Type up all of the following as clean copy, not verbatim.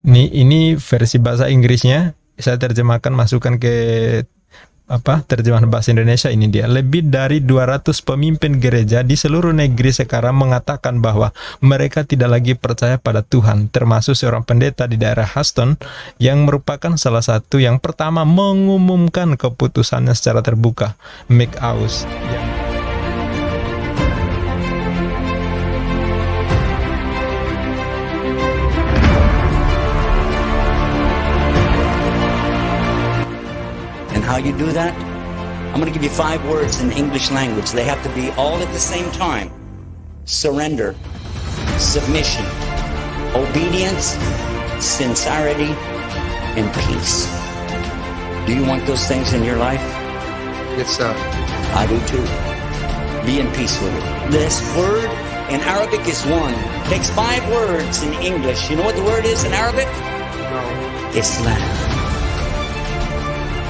Ini versi bahasa Inggrisnya. Saya terjemahkan, masukkan ke terjemahan bahasa Indonesia. Ini dia. Lebih dari 200 pemimpin gereja di seluruh negeri sekarang mengatakan bahwa mereka tidak lagi percaya pada Tuhan, termasuk seorang pendeta di daerah Houston yang merupakan salah satu yang pertama mengumumkan keputusannya secara terbuka. Make Aus yang How you do that? I'm going to give you 5 words in the English language. They have to be all at the same time. Surrender, submission, obedience, sincerity, and peace. Do you want those things in your life? Yes, sir. I do too. Be in peace with it. This word in Arabic is one. It takes 5 words in English. You know what the word is in Arabic? No. Islam. Islam.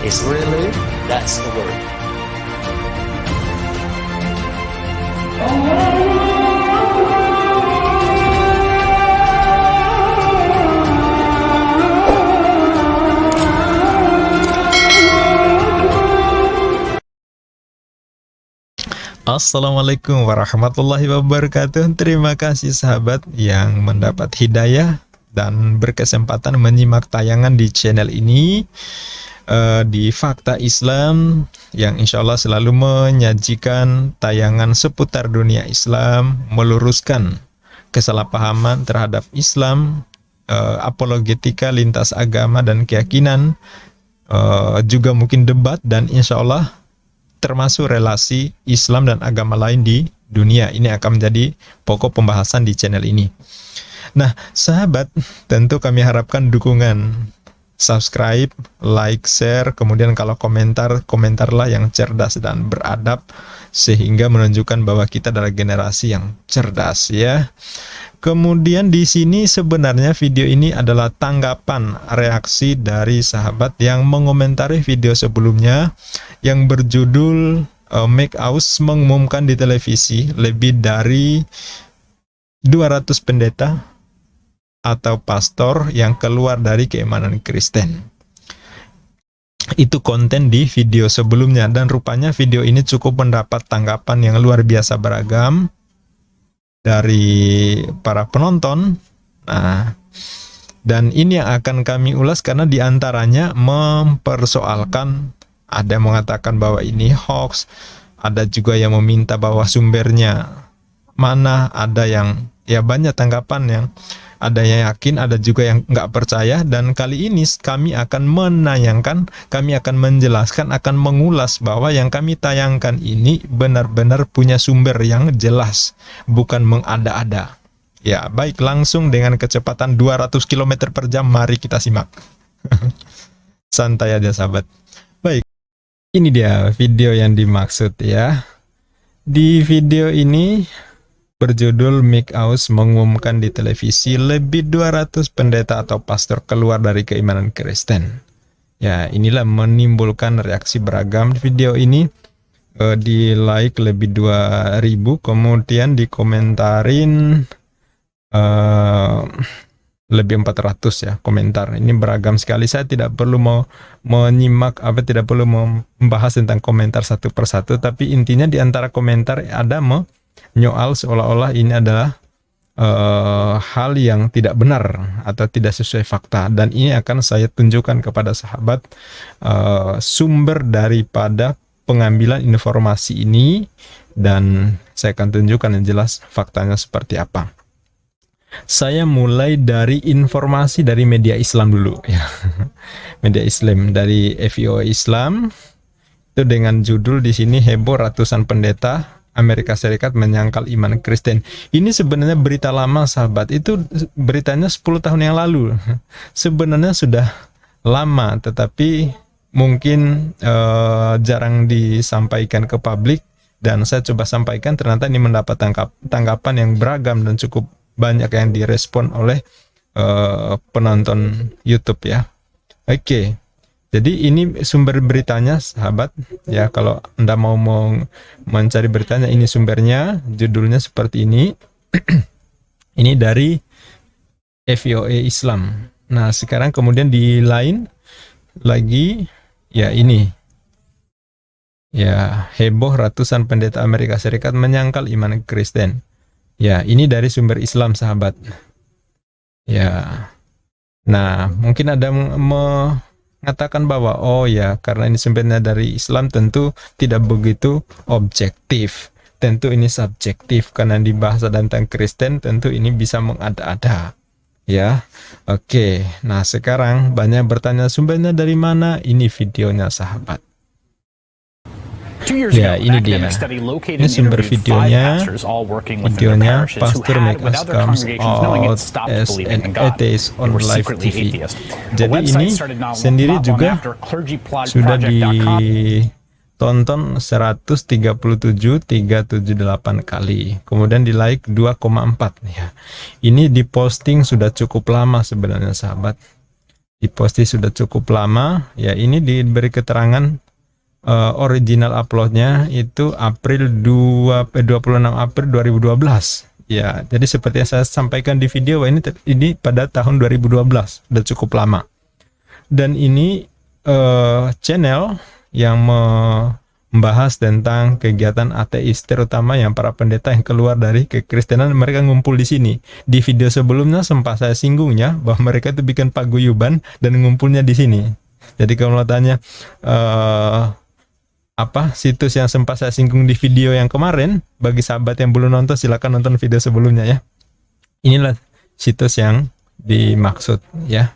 Really? That's the word. Assalamualaikum warahmatullahi wabarakatuh. Terima kasih sahabat yang mendapat hidayah dan berkesempatan menyimak tayangan di channel ini, di Fakta Islam, yang insya Allah selalu menyajikan tayangan seputar dunia Islam, meluruskan kesalahpahaman terhadap Islam, apologetika lintas agama dan keyakinan, juga mungkin debat, dan insya Allah termasuk relasi Islam dan agama lain di dunia. Ini akan menjadi pokok pembahasan di channel ini. Nah, sahabat, tentu kami harapkan dukungan, subscribe, like, share, kemudian kalau komentarlah yang cerdas dan beradab, sehingga menunjukkan bahwa kita adalah generasi yang cerdas, ya. Kemudian di sini sebenarnya video ini adalah tanggapan reaksi dari sahabat yang mengomentari video sebelumnya yang berjudul Make Aus mengumumkan di televisi lebih dari 200 pendeta atau pastor yang keluar dari keimanan Kristen. Itu konten di video sebelumnya, dan rupanya video ini cukup mendapat tanggapan yang luar biasa beragam dari para penonton. Nah, dan ini yang akan kami ulas karena diantaranya mempersoalkan, ada yang mengatakan bahwa ini hoax, ada juga yang meminta bahwa sumbernya mana, ada yang ya banyak tanggapan, yang ada yang yakin, ada juga yang nggak percaya. Dan kali ini kami akan menayangkan, kami akan menjelaskan, akan mengulas bahwa yang kami tayangkan ini benar-benar punya sumber yang jelas, bukan mengada-ada. Ya, baik, langsung dengan kecepatan 200 km per jam, mari kita simak. Santai aja sahabat. Baik, ini dia video yang dimaksud, ya. Di video ini berjudul Make Aus mengumumkan di televisi lebih 200 pendeta atau pastor keluar dari keimanan Kristen. Ya, inilah menimbulkan reaksi beragam di video ini. Di like lebih 2000, kemudian dikomentarin lebih 400 ya komentar. Ini beragam sekali. Saya tidak perlu mau menyimak tidak perlu membahas tentang komentar satu persatu, tapi intinya di antara komentar ada nyoal seolah-olah ini adalah hal yang tidak benar atau tidak sesuai fakta. Dan ini akan saya tunjukkan kepada sahabat sumber daripada pengambilan informasi ini, dan saya akan tunjukkan yang jelas faktanya seperti apa. Saya mulai dari informasi dari media Islam dulu, ya. Media Islam dari FIO Islam itu dengan judul di sini, heboh ratusan pendeta Amerika Serikat menyangkal iman Kristen. Ini sebenarnya berita lama sahabat, itu beritanya 10 tahun yang lalu. Sebenarnya sudah lama, tetapi mungkin jarang disampaikan ke publik, dan saya coba sampaikan, ternyata ini mendapat tanggapan yang beragam dan cukup banyak yang direspon oleh penonton YouTube, ya. Oke. Jadi ini sumber beritanya sahabat, ya. Kalau Anda mau mencari beritanya, ini sumbernya, judulnya seperti ini. Ini dari FIOE Islam, Nah, sekarang kemudian di lain lagi, ya ini. Ya, heboh ratusan pendeta Amerika Serikat menyangkal iman Kristen. Ya, ini dari sumber Islam, sahabat. Ya, nah mungkin ada mengatakan bahwa oh ya, karena ini sumbernya dari Islam tentu tidak begitu objektif. Tentu ini subjektif karena di bahasa dan tentang Kristen tentu ini bisa mengada-ada. Ya, oke. Nah sekarang banyak bertanya sumbernya dari mana? Ini videonya, sahabat. Ya, ini dia. Ini sumber videonya. Videonya Pastor Make Us Comes Out as an Atheist on Live TV. Jadi ini sendiri juga sudah ditonton 137,378 kali. Kemudian di like 2,4 ya. Ini diposting sudah cukup lama sebenarnya, sahabat. Diposting sudah cukup lama. Ya, ini diberi keterangan original uploadnya itu 26 April 2012. Ya, jadi seperti yang saya sampaikan di video, ini pada tahun 2012, sudah cukup lama. Dan ini channel yang membahas tentang kegiatan ateis, terutama yang para pendeta yang keluar dari kekristenan, mereka ngumpul di sini. Di video sebelumnya sempat saya singgungnya bahwa mereka itu bikin paguyuban dan ngumpulnya di sini. Jadi kalau mau tanya apa situs yang sempat saya singgung di video yang kemarin, bagi sahabat yang belum nonton silakan nonton video sebelumnya ya. Inilah situs yang dimaksud ya.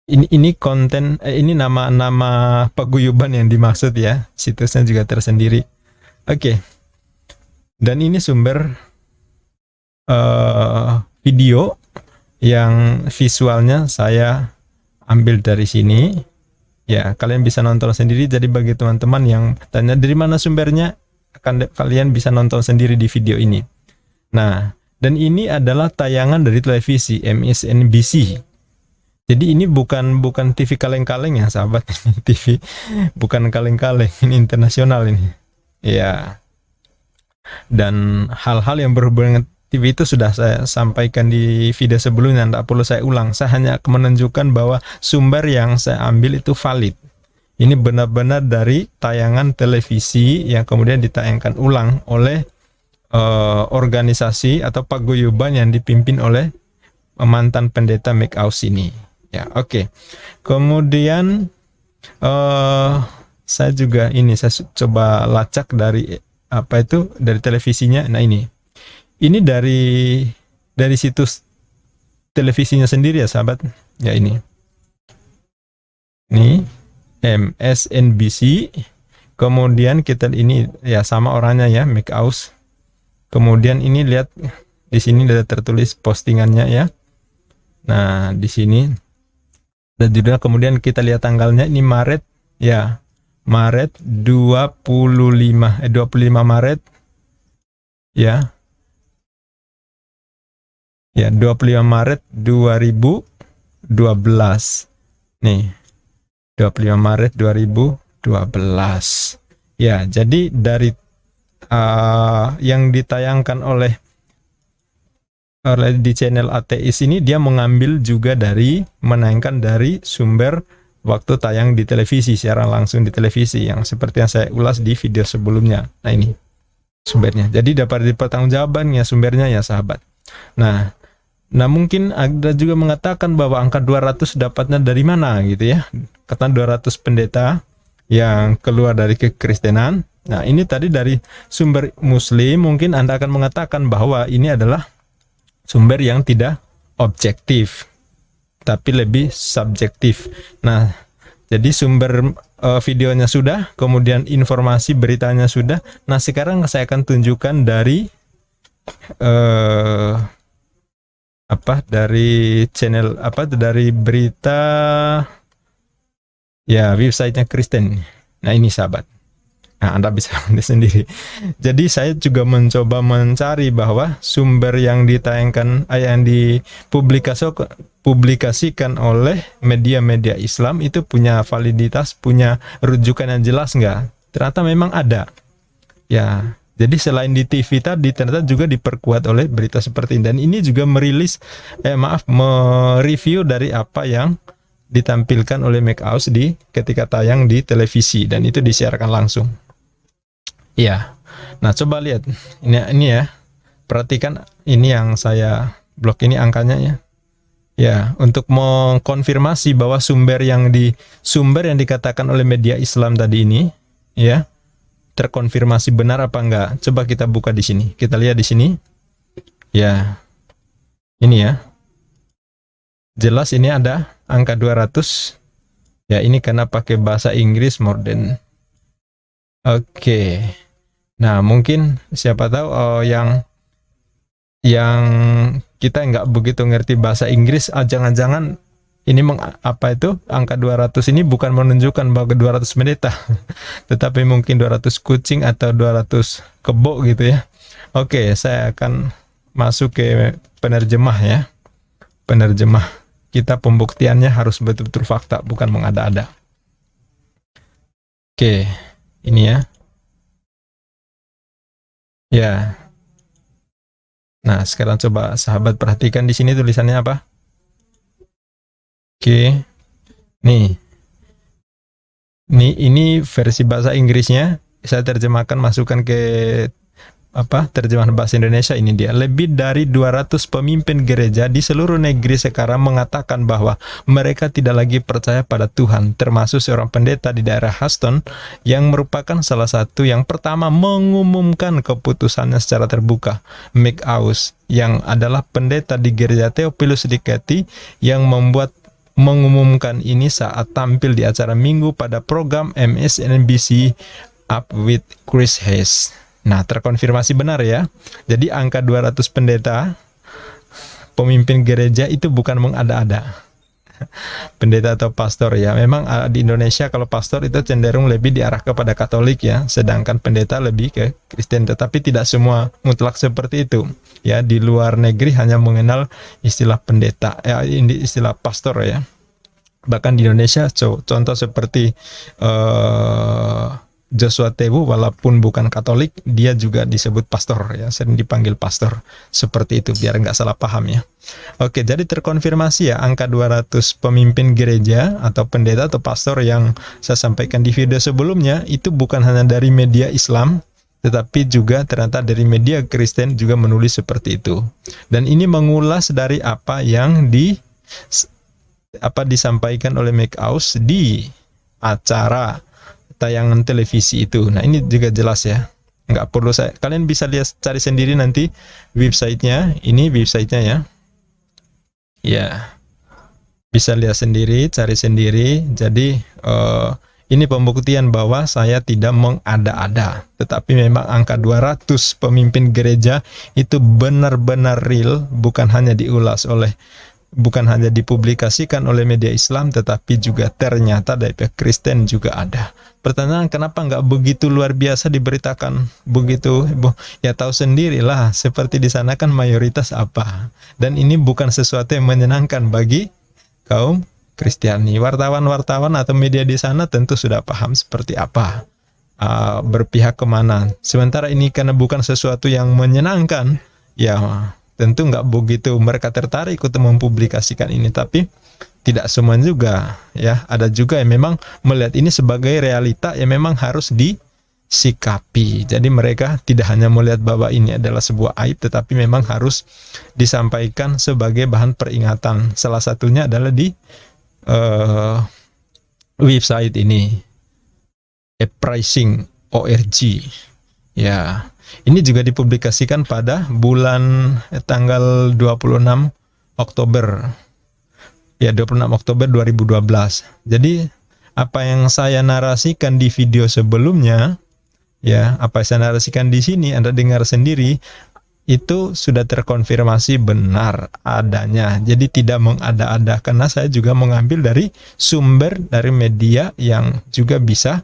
Ini konten ini nama paguyuban yang dimaksud ya. Situsnya juga tersendiri. Oke. Dan ini sumber video yang visualnya saya ambil dari sini. Ya, kalian bisa nonton sendiri. Jadi bagi teman-teman yang tanya dari mana sumbernya, kalian bisa nonton sendiri di video ini. Nah, dan ini adalah tayangan dari televisi MSNBC. Jadi ini bukan TV kaleng-kaleng ya, sahabat. TV bukan kaleng-kaleng, ini internasional ini. Ya. Dan hal-hal yang berhubungan dengan TV itu sudah saya sampaikan di video sebelumnya, tidak perlu saya ulang. Saya hanya menunjukkan bahwa sumber yang saya ambil itu valid. Ini benar-benar dari tayangan televisi yang kemudian ditayangkan ulang oleh organisasi atau paguyuban yang dipimpin oleh mantan pendeta McAus ini. Ya, oke. Kemudian saya juga saya coba lacak dari dari televisinya. Nah ini dari situs televisinya sendiri ya, sahabat. Ya ini MSNBC. Kemudian kita ini ya sama orangnya ya, McAus. Kemudian ini lihat di sini ada tertulis postingannya ya. Nah di sini dan juga kemudian kita lihat tanggalnya ini Maret ya, Maret 25 Maret ya. Ya, 25 Maret 2012. Nih, 25 Maret 2012. Ya, jadi dari yang ditayangkan oleh di channel ateis ini, dia mengambil juga menayangkan dari sumber waktu tayang di televisi, secara langsung di televisi, yang seperti yang saya ulas di video sebelumnya. Nah ini sumbernya. Jadi dapat dipertanggungjawabannya sumbernya ya, sahabat. Nah mungkin ada juga mengatakan bahwa angka 200 dapatnya dari mana gitu ya. Kata 200 pendeta yang keluar dari kekristenan. Nah ini tadi dari sumber Muslim, mungkin Anda akan mengatakan bahwa ini adalah sumber yang tidak objektif, tapi lebih subjektif. Nah jadi sumber videonya sudah, kemudian informasi beritanya sudah. Nah sekarang saya akan tunjukkan dari dari channel dari berita ya, websitenya Kristen. Nah ini sahabat, nah Anda bisa lihat sendiri. Jadi saya juga mencoba mencari bahwa sumber yang ditayangkan yang dipublikasikan oleh media-media Islam itu punya validitas, punya rujukan yang jelas nggak. Ternyata memang ada ya. Jadi selain di TV tadi, ternyata juga diperkuat oleh berita seperti ini. Dan ini juga mereview dari apa yang ditampilkan oleh Make-Aus ketika tayang di televisi, dan itu disiarkan langsung. Ya, nah coba lihat ini ya, perhatikan ini yang saya blok ini angkanya ya. Ya, untuk mengkonfirmasi bahwa sumber yang dikatakan oleh media Islam tadi ini, ya, terkonfirmasi benar apa enggak? Coba kita buka di sini. Kita lihat di sini. Ya, ini ya. Jelas ini ada angka 200. Ya, ini karena pakai bahasa Inggris more than. Oke. Nah, mungkin siapa tahu yang kita nggak begitu ngerti bahasa Inggris, jangan-jangan ini angka 200 ini bukan menunjukkan bahwa 200 pendeta, tetapi mungkin 200 kucing atau 200 kebo gitu ya. Oke, saya akan masuk ke penerjemah ya. Penerjemah. Kita pembuktiannya harus betul-betul fakta, bukan mengada-ada. Oke, ini ya. Ya. Nah, sekarang coba sahabat perhatikan di sini tulisannya apa? Oke. Nih. Ini versi bahasa Inggrisnya. Saya terjemahkan, masukkan ke terjemahan bahasa Indonesia. Ini dia. Lebih dari 200 pemimpin gereja di seluruh negeri sekarang mengatakan bahwa mereka tidak lagi percaya pada Tuhan, termasuk seorang pendeta di daerah Houston yang merupakan salah satu yang pertama mengumumkan keputusannya secara terbuka. Make-Aus yang adalah pendeta di gereja Theophilus di Katy yang mengumumkan ini saat tampil di acara Minggu pada program MSNBC Up with Chris Hayes. Nah, terkonfirmasi benar ya. Jadi angka 200 pendeta, pemimpin gereja itu bukan mengada-ada. Pendeta atau pastor ya. Memang di Indonesia kalau pastor itu cenderung lebih diarah kepada Katolik ya, sedangkan pendeta lebih ke Kristen. Tetapi tidak semua mutlak seperti itu. Ya, di luar negeri hanya mengenal istilah pendeta, istilah pastor ya. Bahkan di Indonesia contoh seperti Joshua Tebu, walaupun bukan Katolik, dia juga disebut pastor ya, sering dipanggil pastor seperti itu, biar nggak salah paham ya. Oke, jadi terkonfirmasi ya angka 200 pemimpin gereja atau pendeta atau pastor yang saya sampaikan di video sebelumnya itu bukan hanya dari media Islam, tetapi juga ternyata dari media Kristen juga menulis seperti itu. Dan ini mengulas dari apa yang disampaikan oleh Make-Aus di acara tayangan televisi itu. Nah, ini juga jelas ya. Nggak perlu kalian bisa lihat, cari sendiri nanti websitenya. Ini websitenya ya. Ya, bisa lihat sendiri, cari sendiri. Jadi ini pembuktian bahwa saya tidak mengada-ada. Tetapi memang angka 200 pemimpin gereja itu benar-benar real, bukan hanya dipublikasikan oleh media Islam, tetapi juga ternyata dari pihak Kristen juga ada. Pertanyaan, kenapa nggak begitu luar biasa diberitakan begitu? Ya tahu sendirilah, seperti di sana kan mayoritas apa. Dan ini bukan sesuatu yang menyenangkan bagi kaum Kristiani. Wartawan-wartawan atau media di sana tentu sudah paham seperti apa, berpihak kemana. Sementara ini karena bukan sesuatu yang menyenangkan, ya tentu nggak begitu mereka tertarik untuk mempublikasikan ini. Tapi tidak semua juga ya, ada juga yang memang melihat ini sebagai realita yang memang harus disikapi. Jadi mereka tidak hanya melihat bahwa ini adalah sebuah aib, tetapi memang harus disampaikan sebagai bahan peringatan. Salah satunya adalah di website ini, uprising.org ya. Ini juga dipublikasikan pada tanggal 26 Oktober. Ya, 26 Oktober 2012. Jadi, apa yang saya narasikan di video sebelumnya, ya, apa yang saya narasikan di sini, Anda dengar sendiri, itu sudah terkonfirmasi benar adanya. Jadi, tidak mengada-ada, karena saya juga mengambil dari sumber dari media yang juga bisa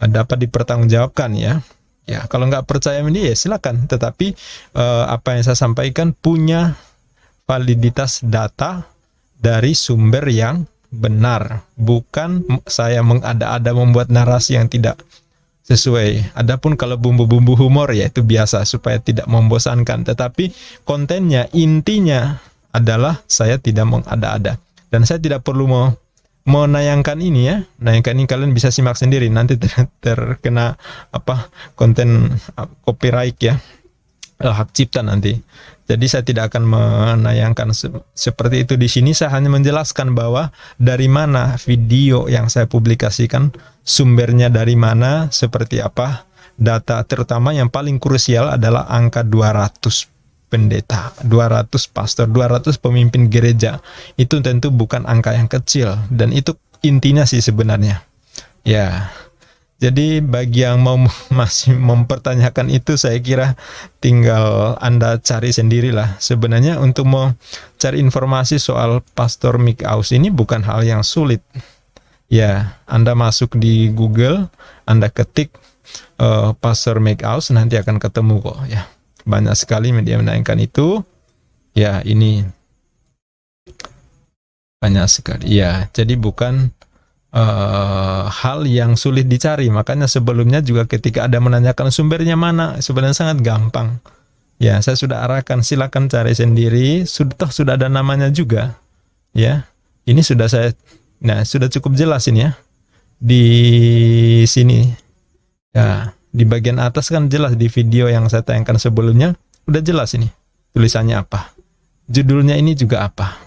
dapat dipertanggungjawabkan ya. Ya, kalau nggak percaya ini ya silakan. Tetapi apa yang saya sampaikan punya validitas data dari sumber yang benar. Bukan saya mengada-ada membuat narasi yang tidak sesuai. Adapun kalau bumbu-bumbu humor ya itu biasa supaya tidak membosankan. Tetapi kontennya intinya adalah saya tidak mengada-ada dan saya tidak perlu mau menayangkan ini ya. Menayangkan ini kalian bisa simak sendiri nanti terkena konten copyright ya. Hak cipta nanti. Jadi saya tidak akan menayangkan seperti itu di sini. Saya hanya menjelaskan bahwa dari mana video yang saya publikasikan, sumbernya dari mana, seperti apa, data terutama yang paling krusial adalah angka 200 pendeta, 200 pastor, 200 pemimpin gereja. Itu tentu bukan angka yang kecil dan itu intinya sih sebenarnya. Ya. Jadi bagi yang mau masih mempertanyakan itu, saya kira tinggal Anda cari sendirilah. Sebenarnya untuk mau cari informasi soal Pastor Mick Aus ini bukan hal yang sulit. Ya, Anda masuk di Google, Anda ketik Pastor Mick Aus, nanti akan ketemu kok. Ya, banyak sekali media menayangkan itu. Ya, ini banyak sekali. Ya, jadi bukan hal yang sulit dicari. Makanya sebelumnya juga ketika ada menanyakan sumbernya mana, sebenarnya sangat gampang. Ya, saya sudah arahkan, silakan cari sendiri. Sudah ada namanya juga. Ya, ini sudah sudah cukup jelas ini ya. Di sini, ya, di bagian atas kan jelas di video yang saya tayangkan sebelumnya, udah jelas ini tulisannya apa, judulnya ini juga apa.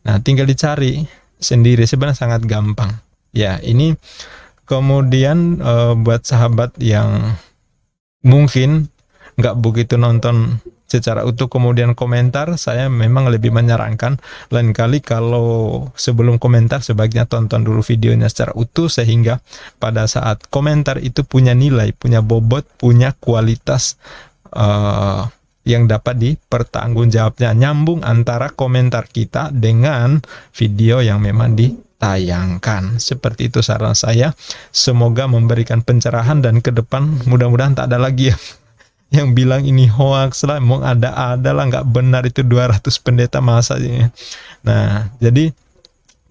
Nah, tinggal dicari sendiri. Sebenarnya sangat gampang. Ya, ini kemudian buat sahabat yang mungkin nggak begitu nonton secara utuh kemudian komentar, saya memang lebih menyarankan lain kali kalau sebelum komentar sebaiknya tonton dulu videonya secara utuh sehingga pada saat komentar itu punya nilai, punya bobot, punya kualitas yang dapat dipertanggungjawabnya, nyambung antara komentar kita dengan video yang memang ditayangkan. Seperti itu saran saya. Semoga memberikan pencerahan dan ke depan mudah-mudahan tak ada lagi yang bilang ini hoax lah, mau ada lah, nggak benar itu 200 pendeta masa. Nah, jadi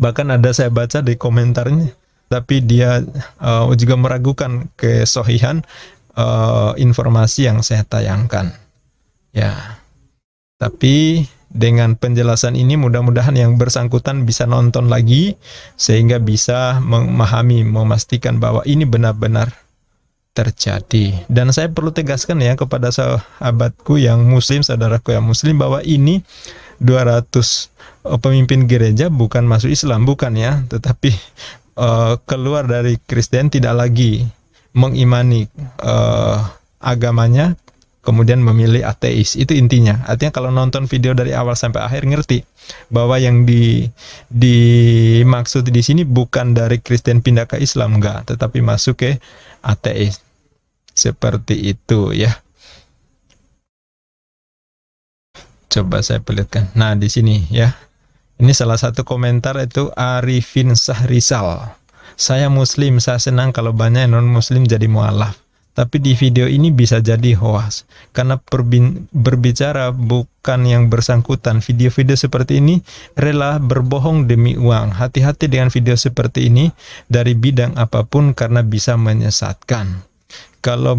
bahkan ada saya baca di komentarnya, tapi dia juga meragukan kesohihan informasi yang saya tayangkan. Ya, tapi dengan penjelasan ini mudah-mudahan yang bersangkutan bisa nonton lagi sehingga bisa memahami, memastikan bahwa ini benar-benar terjadi. Dan saya perlu tegaskan ya kepada sahabatku yang muslim, saudaraku yang muslim, bahwa ini 200 pemimpin gereja bukan masuk Islam, bukan ya, tetapi keluar dari Kristen, tidak lagi mengimani agamanya, kemudian memilih ateis. Itu intinya. Artinya kalau nonton video dari awal sampai akhir ngerti bahwa yang dimaksud di sini bukan dari Kristen pindah ke Islam, enggak, tetapi masuk ke ateis. Seperti itu ya. Coba saya perlihatkan. Nah, di sini ya. Ini salah satu komentar itu Arifin Sahrisal. Saya muslim, saya senang kalau banyak non-muslim jadi mualaf. Tapi di video ini bisa jadi hoax karena berbicara bukan yang bersangkutan. Video-video seperti ini rela berbohong demi uang. Hati-hati dengan video seperti ini dari bidang apapun karena bisa menyesatkan. Kalau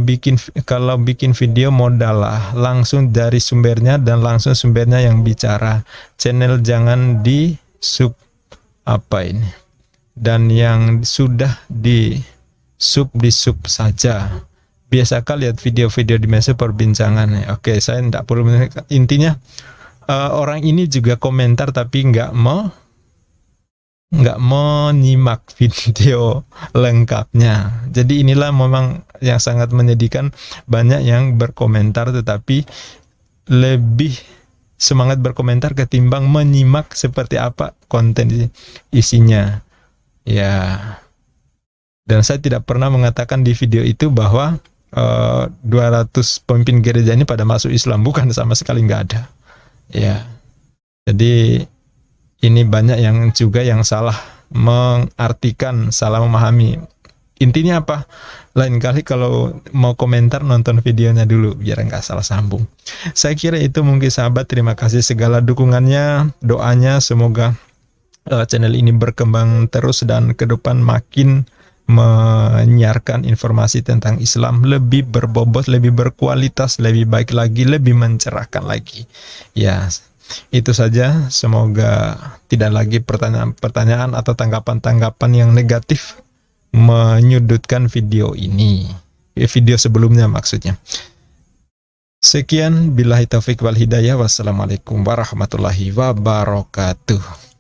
bikin video modal lah, langsung dari sumbernya dan langsung sumbernya yang bicara. Channel jangan di sub dan yang sudah di sub saja. Biasakan lihat video-video di media perbincangan. Oke, saya tidak perlu menunjukkan. Intinya orang ini juga komentar tapi nggak menyimak video lengkapnya. Jadi inilah memang yang sangat menyedihkan, banyak yang berkomentar tetapi lebih semangat berkomentar ketimbang menyimak seperti apa konten isinya. Ya. Dan saya tidak pernah mengatakan di video itu bahwa 200 pemimpin gereja ini pada masuk Islam, bukan, sama sekali nggak ada. Ya, jadi ini banyak yang juga yang salah mengartikan, salah memahami. Intinya apa? Lain kali kalau mau komentar nonton videonya dulu biar nggak salah sambung. Saya kira itu mungkin sahabat. Terima kasih segala dukungannya, doanya, semoga channel ini berkembang terus dan ke depan makin menyiarkan informasi tentang Islam lebih berbobot, lebih berkualitas, lebih baik lagi, lebih mencerahkan lagi. Ya, itu saja. Semoga tidak lagi pertanyaan-pertanyaan atau tanggapan-tanggapan yang negatif menyudutkan video ini. Video sebelumnya maksudnya. Sekian, billahi taufik wal hidayah. Wassalamualaikum warahmatullahi wabarakatuh.